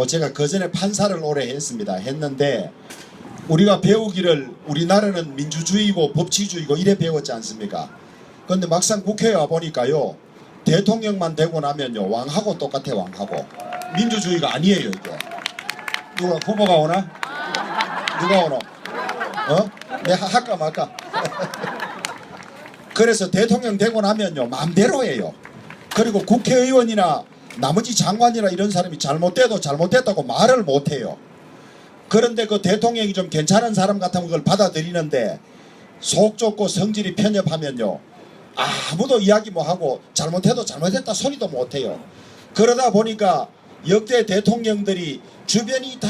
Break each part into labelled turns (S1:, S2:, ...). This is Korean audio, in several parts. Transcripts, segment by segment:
S1: 제가 그전에 판사를 오래 했는데 우리가 배우기를 우리나라는 민주주의고 법치주의고 이래 배웠지 않습니까? 그런데 막상 국회에 와보니까요, 대통령만 되고 나면요, 왕하고 똑같아. 왕하고 민주주의가 아니에요. 이게 누가 후보가 오나? 누가 오노? 내가 할까 말까? 그래서 대통령 되고 나면요, 마음대로 해요. 그리고 국회의원이나 나머지 장관이나 이런 사람이 잘못돼도 잘못됐다고 말을 못해요. 그런데 그 대통령이 좀 괜찮은 사람 같으면 그걸 받아들이는데 속 좁고 성질이 편협하면요, 아무도 이야기 뭐하고 잘못해도 잘못했다 소리도 못해요. 그러다 보니까 역대 대통령들이 주변이 다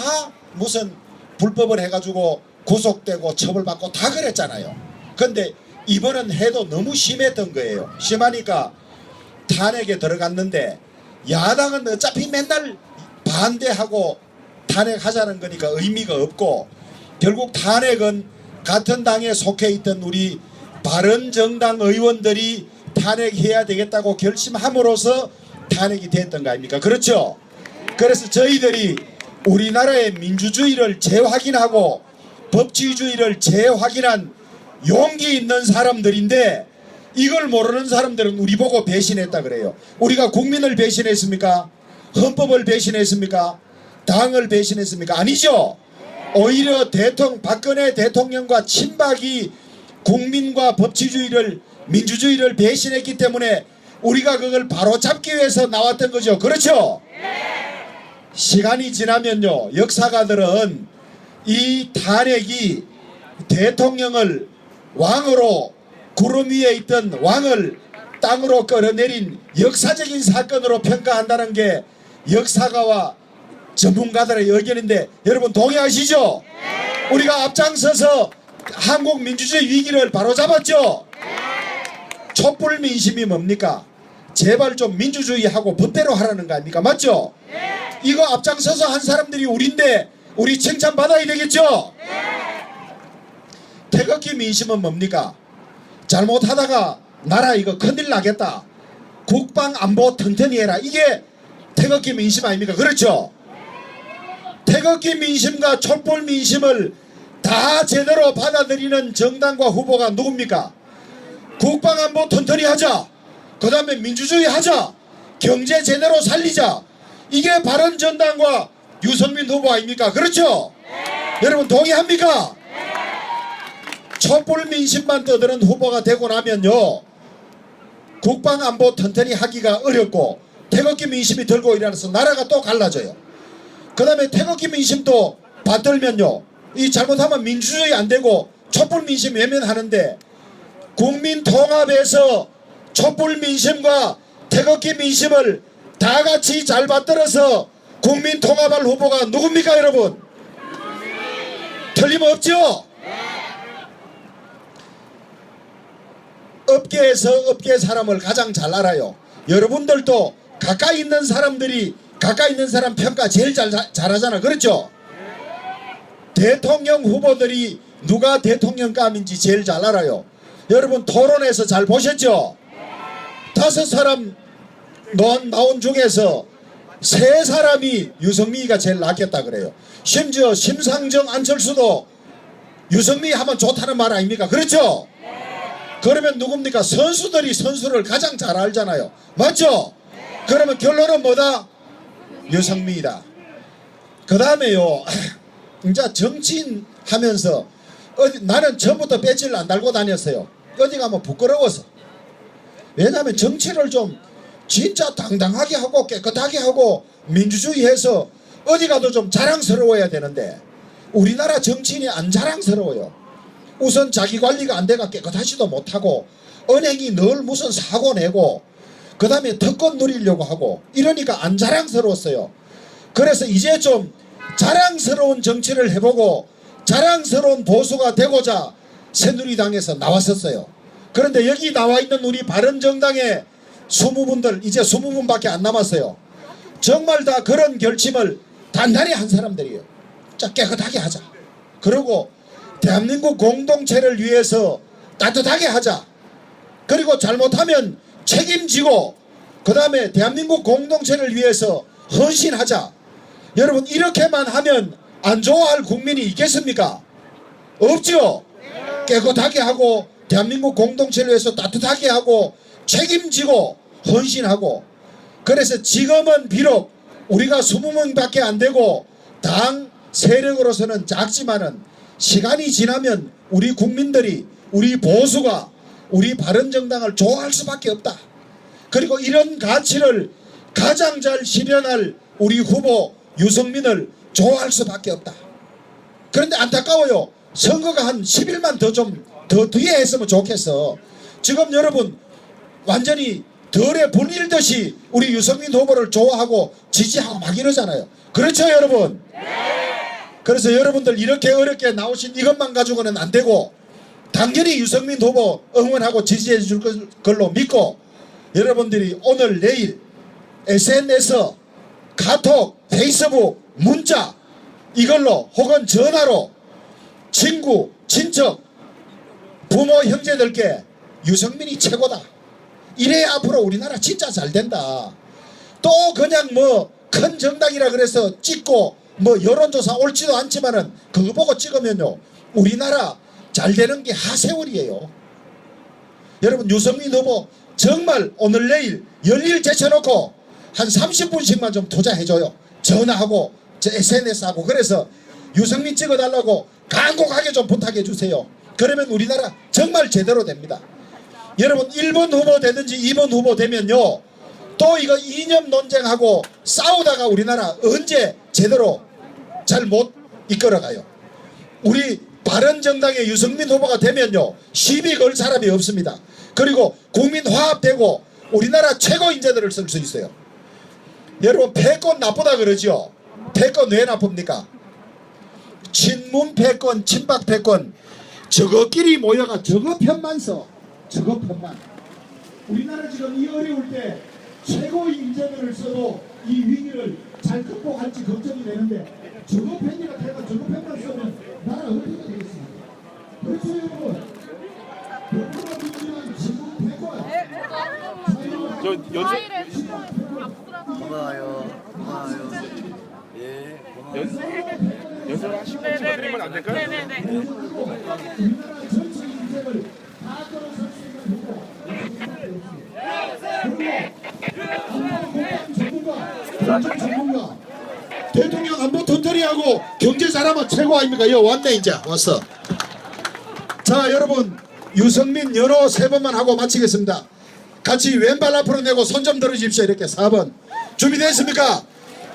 S1: 무슨 불법을 해가지고 구속되고 처벌받고 다 그랬잖아요. 근데 이번은 해도 너무 심했던 거예요. 심하니까 탄핵에 들어갔는데 야당은 어차피 맨날 반대하고 탄핵하자는 거니까 의미가 없고, 결국 탄핵은 같은 당에 속해 있던 우리 바른정당 의원들이 탄핵해야 되겠다고 결심함으로써 탄핵이 됐던 거 아닙니까? 그렇죠? 그래서 저희들이 우리나라의 민주주의를 재확인하고 법치주의를 재확인한 용기 있는 사람들인데, 이걸 모르는 사람들은 우리 보고 배신했다 그래요. 우리가 국민을 배신했습니까? 헌법을 배신했습니까? 당을 배신했습니까? 아니죠. 오히려 박근혜 대통령과 친박이 국민과 법치주의를, 민주주의를 배신했기 때문에 우리가 그걸 바로잡기 위해서 나왔던 거죠. 그렇죠? 시간이 지나면요, 역사가들은 이 탄핵이 대통령을 왕으로, 구름 위에 있던 왕을 땅으로 끌어내린 역사적인 사건으로 평가한다는 게 역사가와 전문가들의 의견인데, 여러분 동의하시죠? 우리가 앞장서서 한국 민주주의 위기를 바로잡았죠? 촛불 민심이 뭡니까? 제발 좀 민주주의하고 법대로 하라는 거 아닙니까? 맞죠? 이거 앞장서서 한 사람들이 우린데 우리 칭찬받아야 되겠죠? 태극기 민심은 뭡니까? 잘못하다가 나라 이거 큰일 나겠다, 국방 안보 튼튼히 해라, 이게 태극기 민심 아닙니까? 그렇죠? 태극기 민심과 촛불 민심을 다 제대로 받아들이는 정당과 후보가 누굽니까? 국방 안보 튼튼히 하자, 그 다음에 민주주의 하자, 경제 제대로 살리자, 이게 바른정당과 유승민 후보 아닙니까? 그렇죠? 여러분 동의합니까? 촛불 민심만 떠드는 후보가 되고 나면요, 국방 안보 튼튼히 하기가 어렵고 태극기 민심이 들고 일어나서 나라가 또 갈라져요. 그 다음에 태극기 민심도 받들면요, 이 잘못하면 민주주의 안 되고 촛불 민심 외면하는데, 국민 통합에서 촛불 민심과 태극기 민심을 다 같이 잘 받들어서 국민 통합할 후보가 누굽니까 여러분? 틀림없죠? 업계에서 업계 사람을 가장 잘 알아요. 여러분들도 가까이 있는 사람들이 가까이 있는 사람 평가 제일 잘하잖아. 그렇죠? 대통령 후보들이 누가 대통령감인지 제일 잘 알아요. 여러분 토론에서 잘 보셨죠? 5사람 나온 중에서 3사람이 유승민이가 제일 낫겠다 그래요. 심지어 심상정, 안철수도 유승민이 하면 좋다는 말 아닙니까? 그렇죠? 그러면 누굽니까? 선수들이 선수를 가장 잘 알잖아요. 맞죠? 그러면 결론은 뭐다? 유승민이다. 그 다음에요, 이제 정치인 하면서 나는 처음부터 배지를 안 달고 다녔어요. 어디 가면 부끄러워서. 왜냐하면 정치를 좀 진짜 당당하게 하고 깨끗하게 하고 민주주의해서 어디 가도 좀 자랑스러워야 되는데, 우리나라 정치인이 안 자랑스러워요. 우선 자기 관리가 안 돼가 깨끗하지도 못하고, 은행이 늘 무슨 사고 내고, 그 다음에 특권 누리려고 하고, 이러니까 안 자랑스러웠어요. 그래서 이제 좀 자랑스러운 정치를 해보고 자랑스러운 보수가 되고자 새누리당에서 나왔었어요. 그런데 여기 나와 있는 우리 바른정당의 20분들, 이제 20분밖에 안 남았어요. 정말 다 그런 결심을 단단히 한 사람들이에요. 자, 깨끗하게 하자, 그리고 대한민국 공동체를 위해서 따뜻하게 하자, 그리고 잘못하면 책임지고, 그 다음에 대한민국 공동체를 위해서 헌신하자. 여러분 이렇게만 하면 안 좋아할 국민이 있겠습니까? 없죠. 깨끗하게 하고 대한민국 공동체를 위해서 따뜻하게 하고 책임지고 헌신하고. 그래서 지금은 비록 우리가 20명밖에 안 되고 당 세력으로서는 작지만은 시간이 지나면 우리 국민들이 우리 보수가 우리 바른정당을 좋아할 수밖에 없다. 그리고 이런 가치를 가장 잘 실현할 우리 후보 유승민을 좋아할 수밖에 없다. 그런데 안타까워요. 선거가 한 10일만 더 뒤에 했으면 좋겠어. 지금 여러분 완전히 덜에 불일듯이 우리 유승민 후보를 좋아하고 지지하고 막 이러잖아요. 그렇죠 여러분? 그래서 여러분들 이렇게 어렵게 나오신 이것만 가지고는 안 되고 당연히 유승민 후보 응원하고 지지해 줄 걸로 믿고 여러분들이 오늘 내일 SNS, 카톡, 페이스북, 문자 이걸로 혹은 전화로 친구, 친척, 부모, 형제들께 유승민이 최고다. 이래야 앞으로 우리나라 진짜 잘 된다. 또 그냥 뭐 큰 정당이라 그래서 찍고 뭐 여론조사 옳지도 않지만은 그거 보고 찍으면요 우리나라 잘 되는 게 하세월이에요. 여러분 유승민 후보 정말 오늘 내일 열일 제쳐놓고 한 30분씩만 좀 투자해줘요. 전화하고 SNS하고. 그래서 유승민 찍어달라고 간곡하게 좀 부탁해 주세요. 그러면 우리나라 정말 제대로 됩니다. 여러분 1번 후보 되든지 2번 후보 되면요 또 이거 이념 논쟁하고 싸우다가 우리나라 언제 제대로 잘 못 이끌어가요. 우리 바른정당의 유승민 후보가 되면요 시비 걸 사람이 없습니다. 그리고 국민 화합되고 우리나라 최고 인재들을 쓸 수 있어요. 여러분 패권 나쁘다 그러죠. 패권 왜 나쁩니까? 친문 패권, 친박 패권 저거끼리 모여가 저거 편만 써. 저거 편만. 우리나라 지금 이 어려울 때 최고 인재들을 써도 이 위기를 잘 극복할지 걱정이 되는데 저거 편이라 내가 저거 편만 쓰면 나라 어디가 되겠습니까? 그렇죠 여러분.
S2: 고마워요. 예, 고마워요.
S3: 연설하시고 찍어드리면 안 될까요?
S4: 네네네.
S1: 우리나라 전체 인재를 다 끌어설 수 있는 후보. 안보 전문가. 대통령 안보 턴터리하고 경제 잘하면 최고 아닙니까? 여 왔네 이제 왔어. 자 여러분 유승민 연호 3번만 하고 마치겠습니다. 같이 왼발 앞으로 내고 손 좀 들어주십시오. 이렇게 4번 준비됐습니까?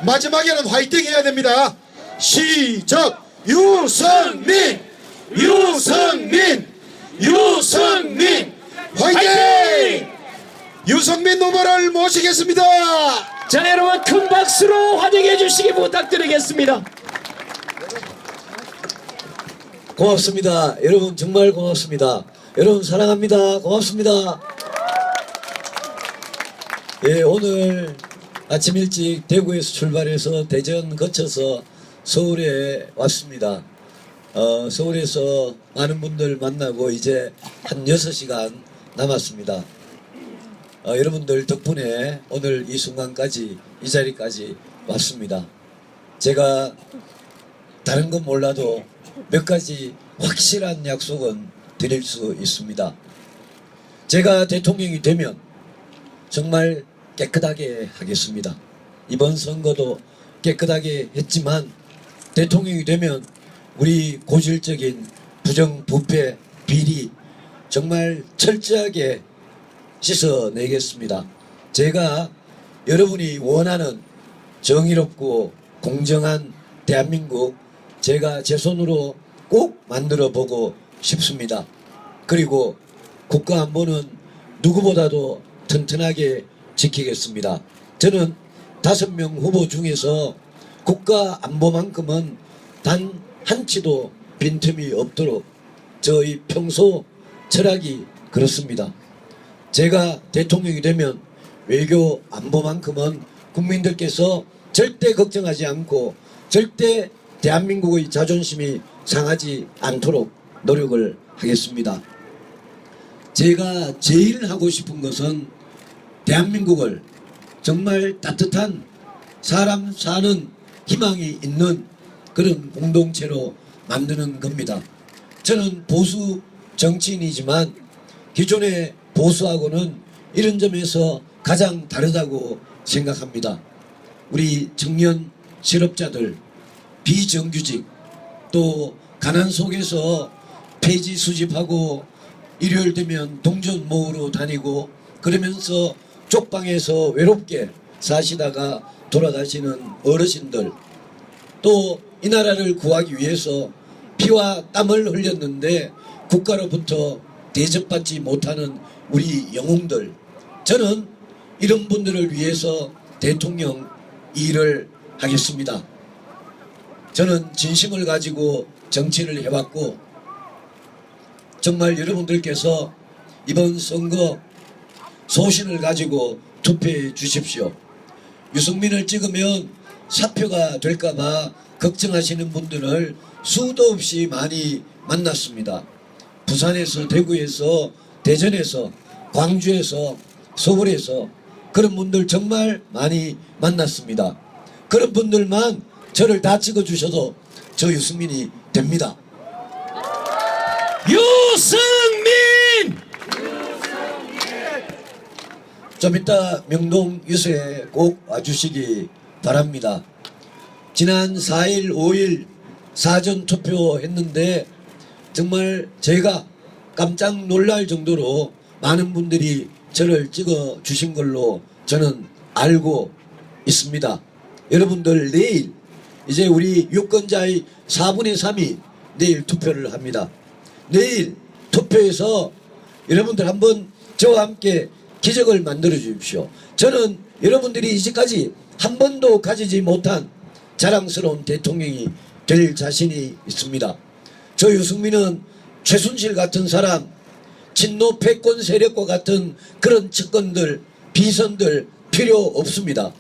S1: 마지막에는 화이팅 해야 됩니다. 시작. 유승민 유승민 유승민 화이팅! 유승민 후보를 모시겠습니다.
S5: 자 여러분 큰 박수로 환영해 주시기 부탁드리겠습니다.
S2: 고맙습니다. 여러분 정말 고맙습니다. 여러분 사랑합니다. 고맙습니다. 예, 오늘 아침 일찍 대구에서 출발해서 대전 거쳐서 서울에 왔습니다. 서울에서 많은 분들 만나고 이제 한 6시간 남았습니다. 여러분들 덕분에 오늘 이 순간까지 이 자리까지 왔습니다. 제가 다른 건 몰라도 몇 가지 확실한 약속은 드릴 수 있습니다. 제가 대통령이 되면 정말 깨끗하게 하겠습니다. 이번 선거도 깨끗하게 했지만 대통령이 되면 우리 고질적인 부정부패 비리 정말 철저하게 씻어내겠습니다. 제가 여러분이 원하는 정의롭고 공정한 대한민국 제가 제 손으로 꼭 만들어 보고 싶습니다. 그리고 국가안보는 누구보다도 튼튼하게 지키겠습니다. 저는 5명 후보 중에서 국가안보만큼은 단 한치도 빈틈이 없도록 저희 평소 철학이 그렇습니다. 제가 대통령이 되면 외교 안보만큼은 국민들께서 절대 걱정하지 않고 절대 대한민국의 자존심이 상하지 않도록 노력을 하겠습니다. 제가 제일 하고 싶은 것은 대한민국을 정말 따뜻한 사람 사는 희망이 있는 그런 공동체로 만드는 겁니다. 저는 보수 정치인이지만 기존의 보수하고는 이런 점에서 가장 다르다고 생각합니다. 우리 청년 실업자들, 비정규직, 또 가난 속에서 폐지 수집하고 일요일 되면 동전 모으러 다니고 그러면서 쪽방에서 외롭게 사시다가 돌아가시는 어르신들, 또 이 나라를 구하기 위해서 피와 땀을 흘렸는데 국가로부터 대접받지 못하는 우리 영웅들, 저는 이런 분들을 위해서 대통령 일을 하겠습니다. 저는 진심을 가지고 정치를 해왔고 정말 여러분들께서 이번 선거 소신을 가지고 투표해 주십시오. 유승민을 찍으면 사표가 될까봐 걱정하시는 분들을 수도 없이 많이 만났습니다. 부산에서, 대구에서, 대전에서, 광주에서, 서울에서 그런 분들 정말 많이 만났습니다. 그런 분들만 저를 다 찍어주셔도 저 유승민이 됩니다.
S5: 유승민!
S2: 좀 이따 명동 유세에 꼭 와주시기 바랍니다. 지난 4일, 5일 사전 투표했는데 정말 제가 깜짝 놀랄 정도로 많은 분들이 저를 찍어 주신 걸로 저는 알고 있습니다. 여러분들 내일 이제 우리 유권자의 4분의 3이 내일 투표를 합니다. 내일 투표해서 여러분들 한번 저와 함께 기적을 만들어 주십시오. 저는 여러분들이 이제까지 한 번도 가지지 못한 자랑스러운 대통령이 될 자신이 있습니다. 저 유승민은 최순실 같은 사람, 친노 패권 세력과 같은 그런 측근들, 비선들 필요 없습니다.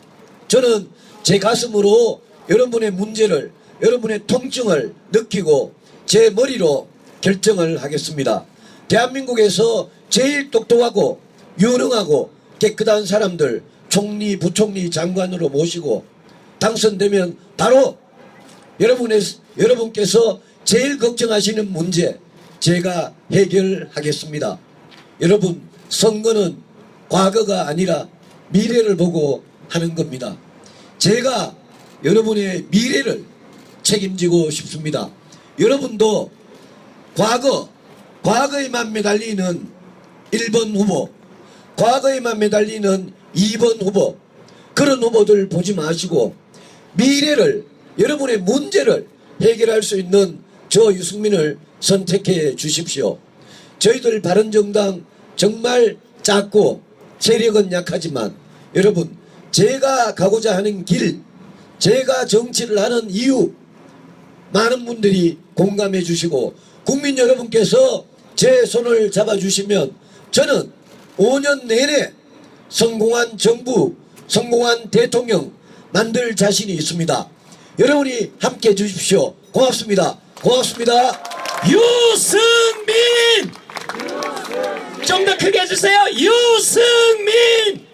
S2: 저는 제 가슴으로 여러분의 문제를, 여러분의 통증을 느끼고 제 머리로 결정을 하겠습니다. 대한민국에서 제일 똑똑하고 유능하고 깨끗한 사람들 총리, 부총리, 장관으로 모시고 당선되면 바로 여러분께서 제일 걱정하시는 문제 제가 해결하겠습니다. 여러분, 선거는 과거가 아니라 미래를 보고 하는 겁니다. 제가 여러분의 미래를 책임지고 싶습니다. 여러분도 과거에만 매달리는 1번 후보, 과거에만 매달리는 2번 후보, 그런 후보들 보지 마시고 미래를, 여러분의 문제를 해결할 수 있는 저 유승민을 선택해 주십시오. 저희들 바른정당 정말 작고 세력은 약하지만 여러분, 제가 가고자 하는 길, 제가 정치를 하는 이유 많은 분들이 공감해 주시고 국민 여러분께서 제 손을 잡아주시면 저는 5년 내내 성공한 정부, 성공한 대통령 만들 자신이 있습니다. 여러분이 함께 해주십시오. 고맙습니다. 고맙습니다.
S5: 유승민! 좀 더 크게 해주세요. 유승민!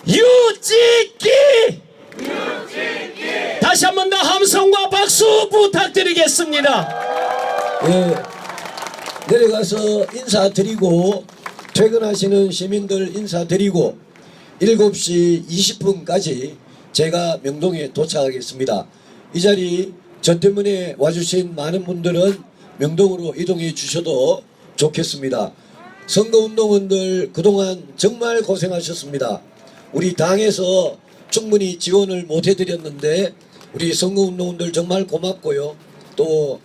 S5: 유찍기! 다시 한 번 더 함성과 박수 부탁드리겠습니다.
S2: 예, 내려가서 인사드리고 퇴근하시는 시민들 인사드리고 7시 20분까지 제가 명동에 도착하겠습니다. 이 자리 저 때문에 와주신 많은 분들은 명동으로 이동해 주셔도 좋겠습니다. 선거운동원들 그동안 정말 고생하셨습니다. 우리 당에서 충분히 지원을 못 해드렸는데 우리 선거운동원들 정말 고맙고요. 또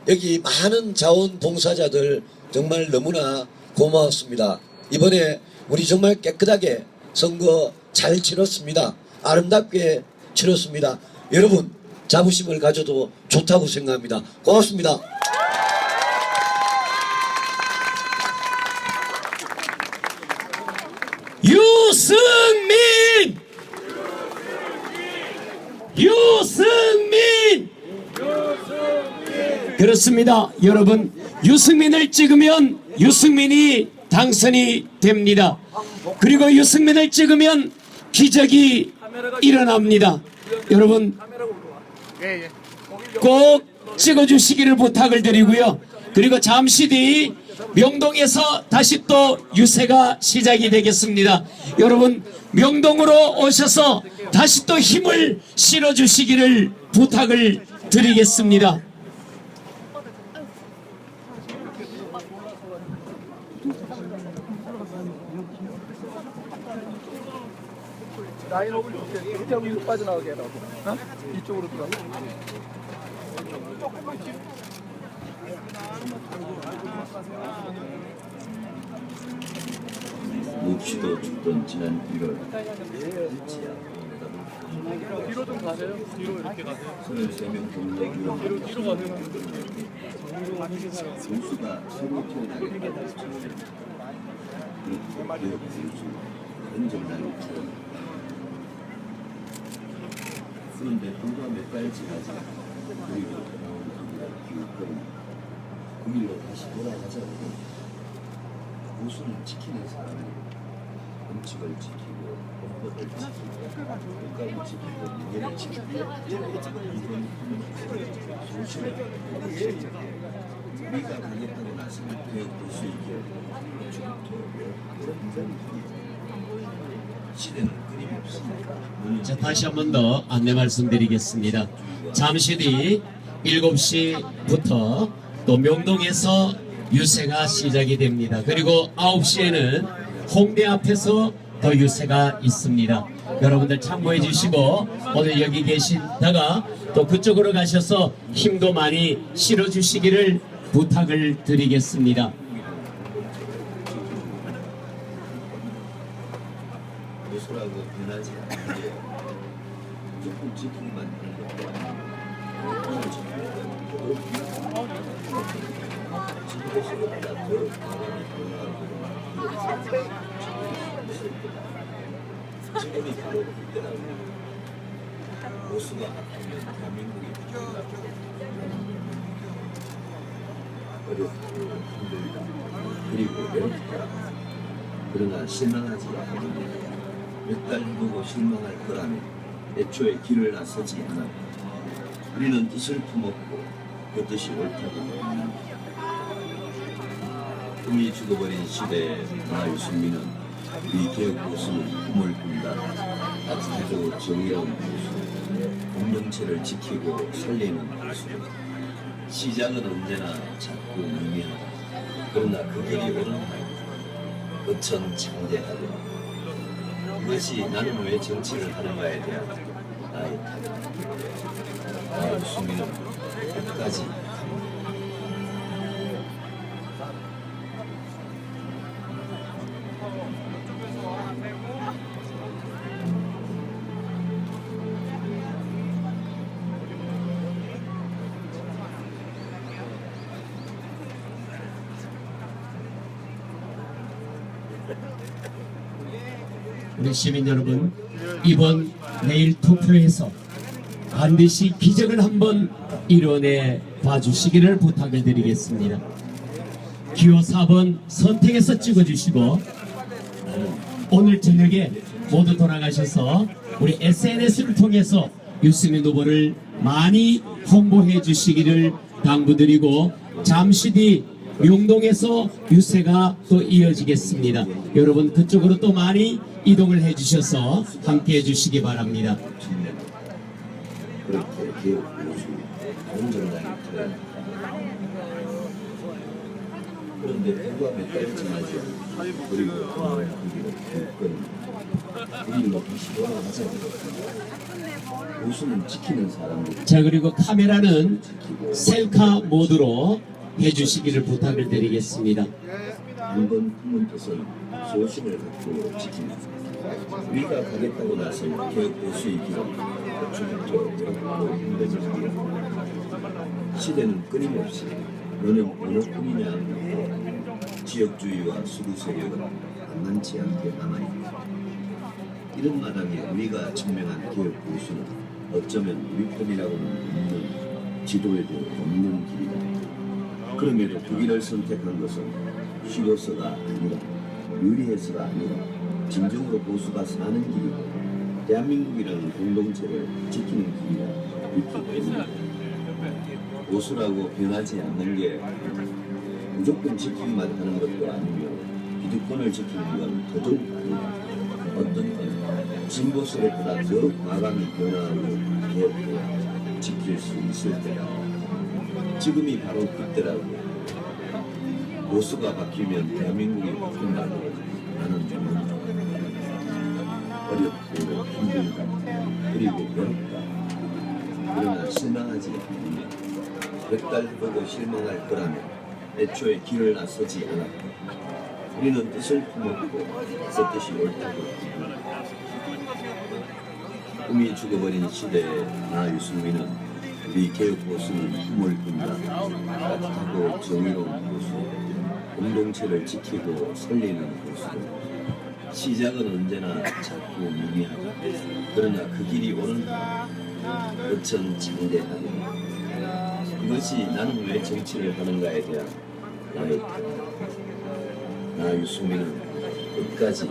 S2: 여기 많은 자원봉사자들 정말 너무나 고마웠습니다. 이번에 우리 정말 깨끗하게 선거 잘 치렀습니다. 아름답게 치렀습니다. 여러분 자부심을 가져도 좋다고 생각합니다. 고맙습니다.
S5: 유승민! 유승민! 그렇습니다. 여러분, 유승민을 찍으면 유승민이 당선이 됩니다. 그리고 유승민을 찍으면 기적이 일어납니다. 여러분 꼭 찍어주시기를 부탁을 드리고요. 그리고 잠시 뒤 명동에서 다시 또 유세가 시작이 되겠습니다. 여러분 명동으로 오셔서 다시 또 힘을 실어주시기를 부탁을 드리겠습니다.
S4: 라인업을 줄게. 이렇게 하고 이거 빠져나가게 해라고. 어? 이쪽으로 들어가.
S6: 묵시도 죽던 지난 1월
S4: 뒤로 좀 가세요. 뒤로 이렇게 가세요.
S6: 23명 정도
S4: 뒤로 가세요.
S6: 선수가 서로 태어나겠다는 그렇게 그런 정당이 있죠. 그런데 불과 몇 달 지나자 우리가 교육권 9일로 다시 돌아가자고 보수는 지키는 사람이 원칙을 지키고 헌법을 지키고 국가를 지키고 민의를 지키고 이런 소신을 우리가 가겠다고 나서는 교육 보수이기에 시대는 끊임없으니까
S5: 자, 다시 한 번 더 안내 말씀드리겠습니다. 잠시 뒤 7시부터 또 명동에서 유세가 시작이 됩니다. 그리고 9시에는 홍대 앞에서 더 유세가 있습니다. 여러분들 참고해 주시고 오늘 여기 계시다가 또 그쪽으로 가셔서 힘도 많이 실어 주시기를 부탁을 드리겠습니다.
S6: 보수라고 변하지 않는데 무조건 지키기만 하는 것도 아니고 지키기보다 더 강함이 지금이 바로 그때라고 보수가 아프면 대한민국이 부족하고 어렵고 힘들다 그리고 외롭다 그러나 실망하지 않으면 몇 달 보고 실망할 거라면 애초에 길을 나서지 않아 우리는 뜻을 품었고 그 뜻이 옳다고 믿는다. 꿈이 죽어버린 시대의 문화유승민은 우리 개혁보수는 꿈을 꾼다. 따뜻하고 정의로운 보수, 공동체를 지키고 살리는 보수. 시작은 언제나 작고 미미하다. 그러나 그 길이 오른하고 어천창대하다. 그것이 나는 왜 정치를 하는가에 대한 나의 답이다. 나의 수미는 끝까지 갑니다.
S5: 우리 시민 여러분, 이번 내일 투표에서 반드시 기적을 한번 이뤄내 봐주시기를 부탁을 드리겠습니다. 기호 4번 선택해서 찍어주시고 오늘 저녁에 모두 돌아가셔서 우리 SNS를 통해서 유승민 후보를 많이 홍보해 주시기를 당부드리고 잠시 뒤 명동에서 유세가 또 이어지겠습니다. 여러분 그쪽으로 또 많이 이동을 해주셔서 함께 해주시기 바랍니다.
S6: 그렇게 개혁보수 공정당이 되어 그런데 불과 몇 달 지나지 그리고 교육권 우리로 다시 돌아가자. 보수는 지키는 사람들
S5: 자, 그리고 카메라는 셀카 모드로 해주시기를 부탁을 드리겠습니다.
S6: 한번 품은 뜻은 소신을 갖고 지킵니다. 우리가 가겠다고 나선 개혁보수의 길은 죽도록 어렵고 힘들었습니다. 시대는 끊임없이 너는 어느 뿐이냐 하고 지역주의와 수구 세력은 만만치 않게 남아있다. 이런 마당에 우리가 증명한 개혁보수는 어쩌면 우리 편이라고는 없는 지도에도 없는 길이다. 그럼에도 그 길을 선택한 것은 쉬워서가 아니라 유리해서가 아니라 진정으로 보수가 사는 길이고 대한민국이라는 공동체를 지키는 길이가 있기 때문에 보수라고 변하지 않는 게 무조건 지키기만 하는 것도 아니며 기득권을 지키는 건 더더욱 아니다. 어떤 때는 진보 세력보다 더 과감히 변화하고 개혁해야 지킬 수 있을 때다. 지금이 바로 그때라고. 보수가 바뀌면 대한민국이 바뀐다고 나는 믿는다. 어렵고 힘들다. 그리고 외롭다. 그러나 실망하지 않으며 100달 보고 실망할 거라면 애초에 길을 나서지 않았다. 우리는 뜻을 품었고 그 뜻이 옳다고 믿는다. 꿈이 죽어버린 시대에 나 유승민은 우리 개혁보수는 꿈을 꾼다. 따뜻하고 정의로운 보수, 공동체를 지키고 살리는 보수. 시작은 언제나 자꾸 미미하다. 그러나 그 길이 오는 끝은 장대하다. 그것이 나는 왜 정치를 하는가에 대한 나의 답이다. 나 유승민은 끝까지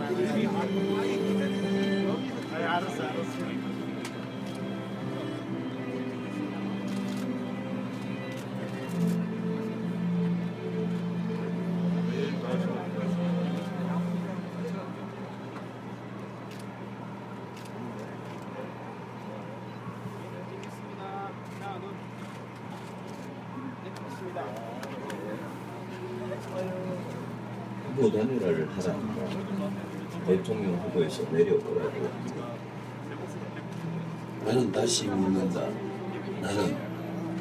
S6: 후보 단일화를 하자니까 대통령 후보에서 내려오라고. 나는 다시 묻는다.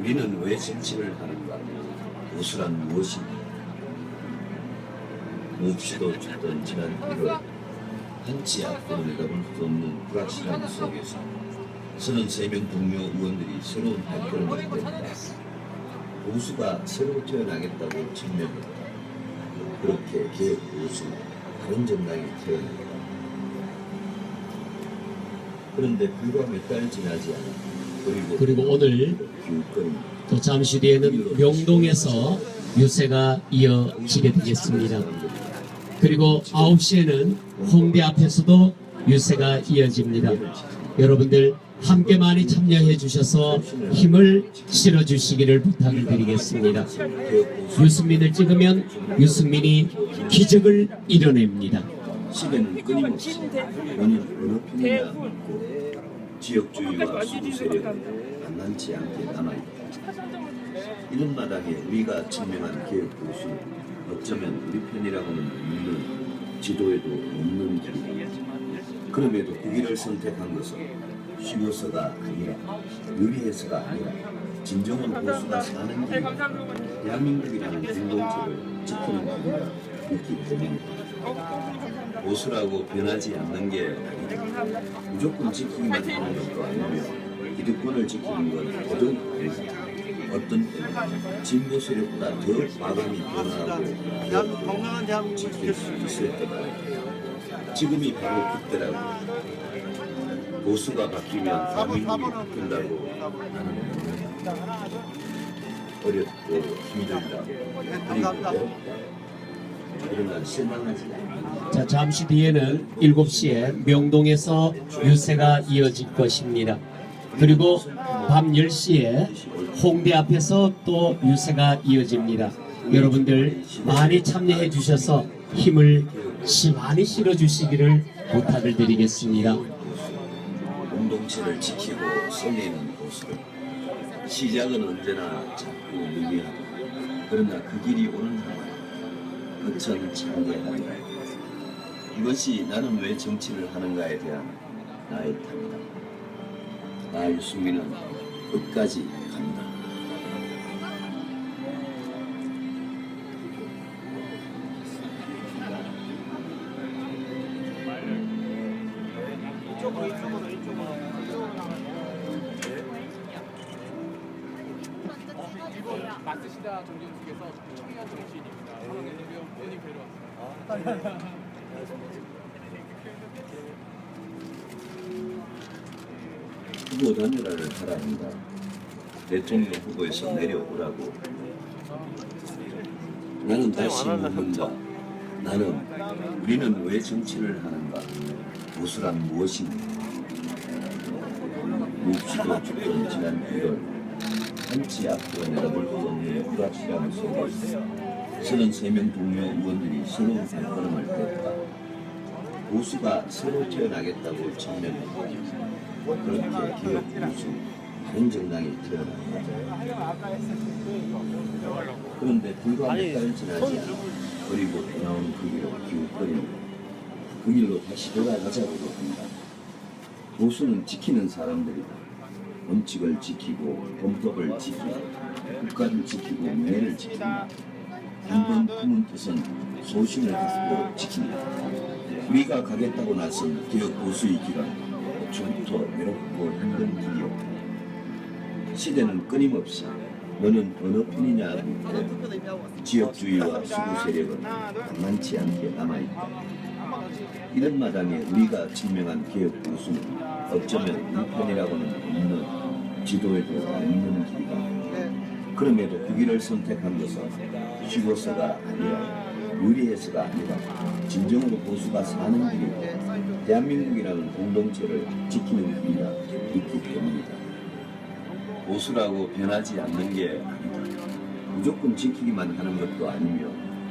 S6: 우리는 왜 정치를 하는가? 보수란 무엇인가? 몹시도 쳤던 지난 1월 한치 앞으로 내다볼 수 없는 불확실한 속에서 33명 동료 의원들이 새로운 발걸음을 뗐다. 보수가 새로 태어나겠다고 증명했다. 그렇게 개혁 보수 다른 정당이 태어났다. 그런데 불과 몇 달 지나지 않아
S5: 그리고 오늘 또 잠시 뒤에는 명동에서 유세가 이어지게 되겠습니다. 그리고 9시에는 홍대 앞에서도 유세가 이어집니다. 여러분들 함께 많이 참여해 주셔서 힘을 실어 주시기를 부탁을 드리겠습니다. 유승민을 찍으면 유승민이 기적을 이뤄냅니다.
S6: 시대는 끊임없이 너는 어느 편이냐 묻고 지역주의와 수구세력은 만만치 않게 남아있다. 이런 마당에 우리가 증명한 개혁보수는 어쩌면 우리 편이라고는 묻는 지도에도 없는 길이다. 그럼에도 그 길을 선택한 것은 쉬워서가 아니라 유리해서가 아니라 진정한 보수가 사는 길, 대한민국이라는 공동체를 지키는 길이라 있기 때문이다. 보수라고 변하지 않는 게 아니다. 무조건 지키기만 하는 것도 아니며 기득권을 지키는 건 더더욱 아니다. 어떤 때는 진보 세력보다 더 과감히 변화하고 지킬 수 있을 때다. 지금이 바로 그때라고. 보수가 바뀌면 대한민국이 바뀐다고 나는 믿는다. 어렵고 힘들다. 그리고 외롭다. 그러나 실망하지 않는다.
S5: 자, 잠시 뒤에는 7시에 명동에서 유세가 이어질 것입니다. 그리고 밤 10시에 홍대 앞에서 또 유세가 이어집니다. 여러분들 많이 참여해 주셔서 힘을 많이 실어 주시기를 부탁을 드리겠습니다.
S6: 공동체를 지키고 살리는 보수. 시작은 언제나 자꾸 미미하다. 그러나 그 길이 오는 한은 끝은 장대하다. 이것이 나는 왜 정치를 하는가에 대한 나의 답이다. 나 유승민은 끝까지 간다.
S4: 마스시다 정진숙에서 청년 정치인입니다. 상황에는 본인 뵈러 왔습니다.
S6: 후보 단일화를 하라 한다. 대통령 후보에서 내려오라고. 나는 다시 묻는다. 우리는 왜 정치를 하는가? 보수란 무엇인가? 없이도 죽던 지난 1월 한치 앞도 내다볼 수 없는 불확실함 속에 33명 동료 의원들이 새로운 발걸음을 뗐다. 보수가 새로 태어나겠다고 천명했다. 그렇게 개혁 보수 바른정당이 태어났다. 그런데 불과 몇 달 지나지 않아 그리고 나온 그 길로 기웃거립니다. 그 길로 다시 돌아가자고 한다. 보수는 지키는 사람들이다. 원칙을 지키고 범법을 지키고 국가를 지키고 명예를 지킨다. 한번 품은 뜻은 소신을 갖고 지킨다. 우리가 가겠다고 나선 개혁 보수의 길은 애초부터 외롭고 힘든 길이었다. 시대는 끊임없이 너는 어느 편이냐 묻고 지역주의와 수구 세력은 만만치 않게 남아있다. 이런 마당에 우리가 증명한 개혁 보수는 어쩌면 우리 편이라고는 없는 지도에도 없는 길이다. 그럼에도 그 길을 선택한 것은 쉬워서가 아니라 유리해서가 아니라 진정으로 보수가 사는 길이고 대한민국이라는 공동체를 지키는 길이라 있기 때문이다. 보수라고 변하지 않는 게 아니다. 무조건 지키기만 하는 것도 아니며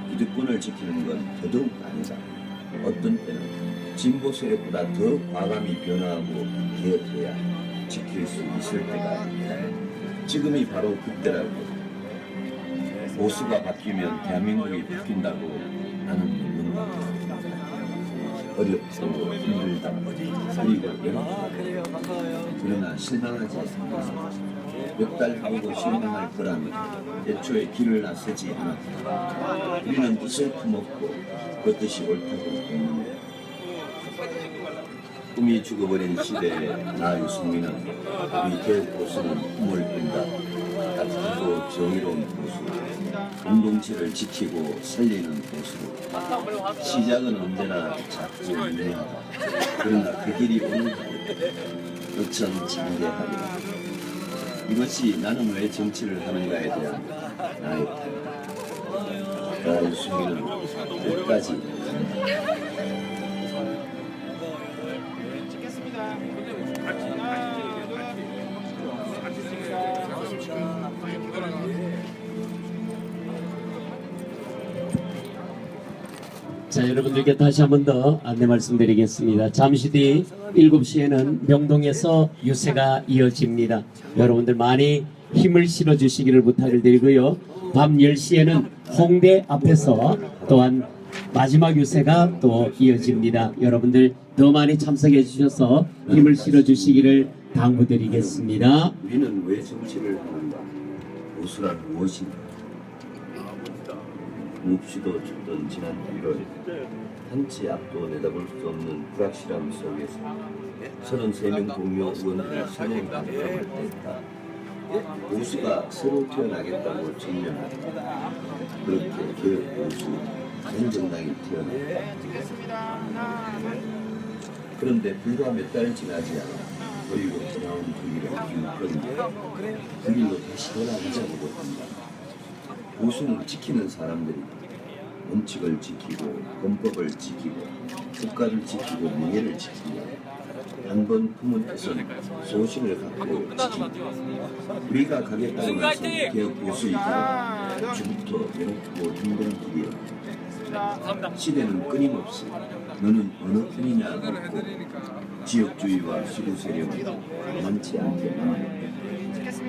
S6: 기득권을 지키는 건 더더욱 아니다. 어떤 때는 진보 세력보다 더 과감히 변화하고 개혁해야 지킬 수 있을 때가 아니다. 지금이 바로 그때라고. 보수가 바뀌면 대한민국이 바뀐다고 나는 믿는다. 어렵고 힘들다. 그리고 외롭다. 그러나 실망하지 않는다. 몇 달 하고 실망할 거라면 애초에 길을 나서지 않았다. 우리는 뜻을 품었고 그 뜻이 옳다고 믿는다. 꿈이 죽어버린 시대에 나 유승민은 우리 개혁 보수는 꿈을 꾼다. 따뜻하고 정의로운 보수, 공동체를 지키고 살리는 보수. 시작은 언제나 작고 유명하다. 그러나 그 길이 오는 어천장대하리라. 이것이 나는 왜 정치를 하는가에 대한 나의 태도. 나 유승민은 끝까지
S5: 자, 여러분들께 다시 한 번 더 안내 말씀드리겠습니다. 잠시 뒤 7시에는 명동에서 유세가 이어집니다. 여러분들 많이 힘을 실어주시기를 부탁을 드리고요. 밤 10시에는 홍대 앞에서 또한 마지막 유세가 또 이어집니다. 여러분들 더 많이 참석해 주셔서 힘을 실어주시기를 당부드리겠습니다.
S6: 우리는 왜 정치를 하는가? 보수란 무엇인가? 몹시도 죽던 지난 1월 한치 앞도 내다볼 수 없는 불확실함 속에서 33명 동료 의원들이 새로운 발걸음을 뗐다. 보수가 새로 태어나겠다고 증명했다. 그렇게 개혁 보수 바른정당이 태어났다. 그런데 불과 몇 달 지나지 않아 그리고 나온 그 길을 기웃거린다. 그 길로 다시 돌아가자고 한다. 보수는 지키는 사람들이다. 원칙을 지키고 범법을 지키고 국가를 지키고 명예를 지키며 한번 품은 뜻은 소신을 갖고 지킨다. 우리가 가겠다고 나선 개혁 보수의 길은 애초부터 외롭고 힘든 길이었다. 시대는 끊임없이 너는 어느 편이냐 묻고 지역주의와 수구 세력은 만만치 않게 남아있다.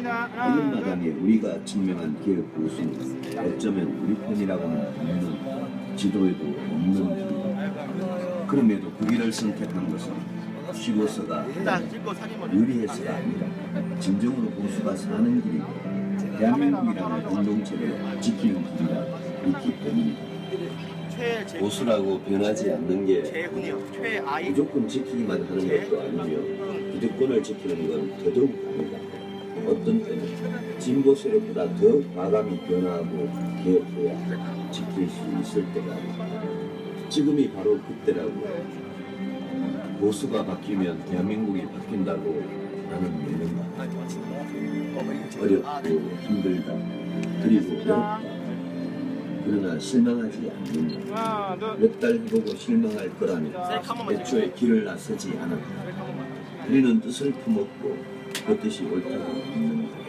S6: 이런 마당에 우리가 증명한 개혁 보수는 어쩌면 우리 편이라고는 없는 지도에도 없는 길이다. 그럼에도 그 길을 선택한 것은 쉬워서가 아니라 유리해서가 아니라 진정으로 보수가 사는 길이고 대한민국이라는 공동체를 지키는 길이라 있기 때문이다. 보수라고 변하지 않는 게 무조건 지키기만 하는 것도 아니며 기득권을 지키는 건 더더욱 아니다. 어떤 때는 진보 세력보다 더 과감히 변화하고 개혁해야 지킬 수 있을 때가 아니다. 지금이 바로 그때라고. 보수가 바뀌면 대한민국이 바뀐다고 나는 믿는다. 어렵고 힘들다. 그리고 외롭다. 그러나 실망하지 않는다. 몇 달 해보고 실망할 거라면 애초에 길을 나서지 않았다. 우리는 뜻을 품었고 그 뜻이 옳다고 믿는다.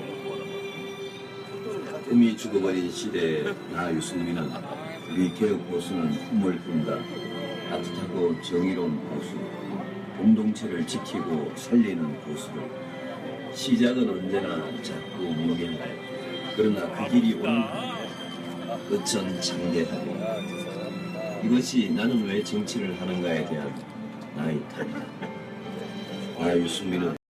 S6: 꿈이 죽어버린 시대에 나 유승민은 우리 개혁 보수는 꿈을 꾼다. 따뜻하고 정의로운 보수, 공동체를 지키고 살리는 보수로 시작은 언제나 작고 미미하다. 그러나 그 길이 오는 끝은 장대하다. 이것이 나는 왜 정치를 하는가에 대한 나의 답이다. 나 유승민은